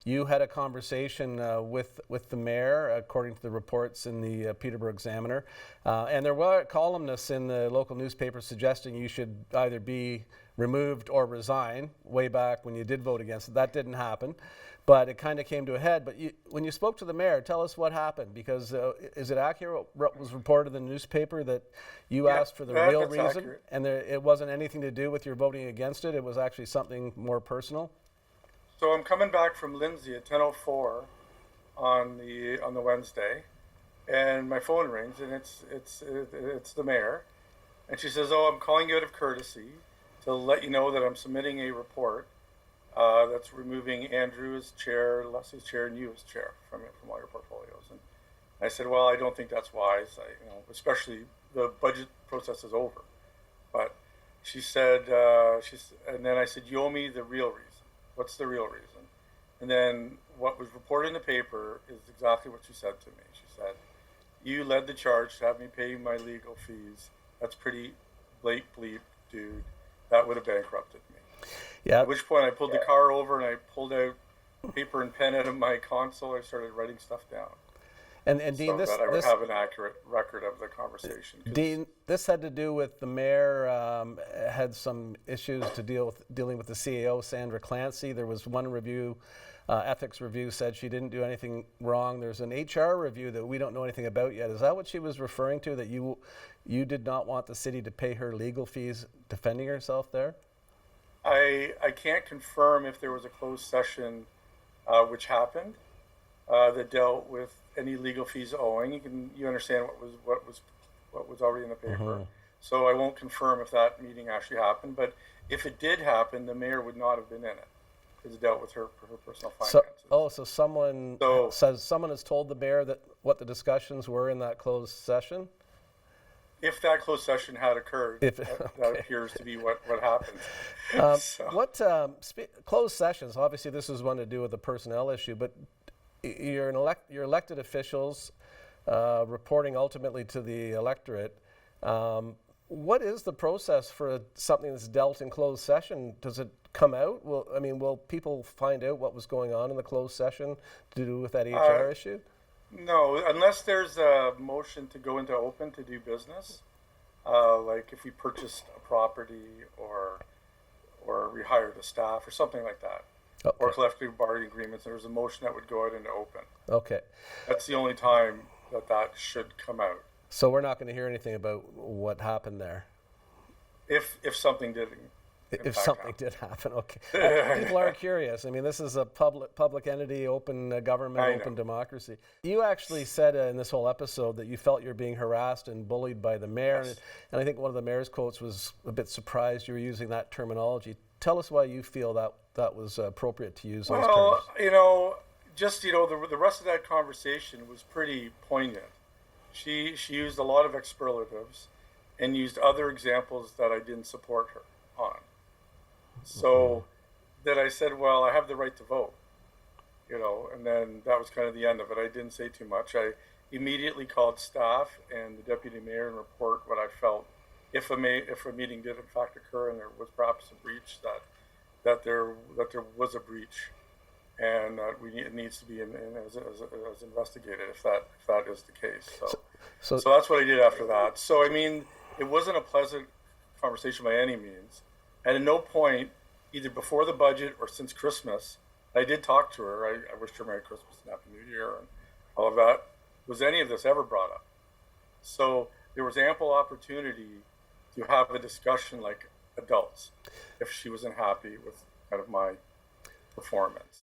you had a conversation with the mayor, according to the reports in the Peterborough Examiner, and there were columnists in the local newspaper suggesting you should either be removed or resign way back when you did vote against it. That didn't happen, but it kind of came to a head. But when you spoke to the mayor, tell us what haped, because is it accurate what was reported in the newspaper that you asked for the real reason, accurate. and it wasn't anything to do with your voting against it? It was actually something more personal? So I'm coming back from Lindsay at 10:04 on the Wednesday, and my phone rings, and it's the mayor, and she says, "Oh, I'm calling you out of courtesy to let you know that I'm submitting a report that's removing Andrew as chair, Leslie's chair, and you as chair from all your portfolios." And I said, "Well, I don't think that's wise. Especially the budget process is over." But she said, and then I said, "You owe me the real reason. What's the real reason?" And then what was reported in the paper is exactly what she said to me. She said, "You led the charge to have me pay my legal fees. That's pretty bleep, dude. That would have bankrupted me." Yeah. At which point I pulled the car over and I pulled out paper and pen out of my console. I started writing stuff down. And Dean, so that I would have an accurate record of the conversation. Dean, this had to do with the mayor had some issues to dealing with the CAO, Sandra Clancy. There was one review, ethics review, said she didn't do anything wrong. There's an HR review that we don't know anything about yet. Is that what she was referring to, that you did not want the city to pay her legal fees defending herself there? I can't confirm if there was a closed session which happened that dealt with any legal fees owing. You understand what was already in the paper. Mm-hmm. So I won't confirm if that meeting actually happened. But if it did happen, the mayor would not have been in it, because it dealt with her personal finances. So someone says someone has told the mayor that what the discussions were in that closed session? If that closed session had occurred, that appears to be what happened. Closed sessions, obviously this is one to do with the personnel issue, but you're elected officials reporting ultimately to the electorate. What is the process for something that's dealt in closed session? Does it come out? Will people find out what was going on in the closed session to do with that HR issue? No, unless there's a motion to go into open to do business, like if we purchased a property or rehired the staff or something like that. Okay. Or collective bargaining agreements, and there's a motion that would go out into open. Okay. That's the only time that should come out. So we're not going to hear anything about what happened there? If something did. If something did happen, okay. People are curious. This is a public entity, open government, open democracy. You actually said in this whole episode that you felt you're being harassed and bullied by the mayor, yes. And I think one of the mayor's quotes was a bit surprised you were using that terminology. Tell us why you feel that was appropriate to use those terms. Well, the rest of that conversation was pretty poignant. She used a lot of superlatives and used other examples that I didn't support her on. So that I said, well, I have the right to vote, and then that was kind of the end of it. I didn't say too much. I immediately called staff and the deputy mayor and report what I felt if a meeting did in fact occur and there was perhaps a breach, that there was a breach, and that it needs to be as investigated if that is the case. So that's what I did after that. So it wasn't a pleasant conversation by any means. And at no point, either before the budget or since Christmas, I did talk to her. I wished her Merry Christmas and Happy New Year and all of that. Was any of this ever brought up? So there was ample opportunity to have a discussion like adults if she wasn't happy with kind of my performance.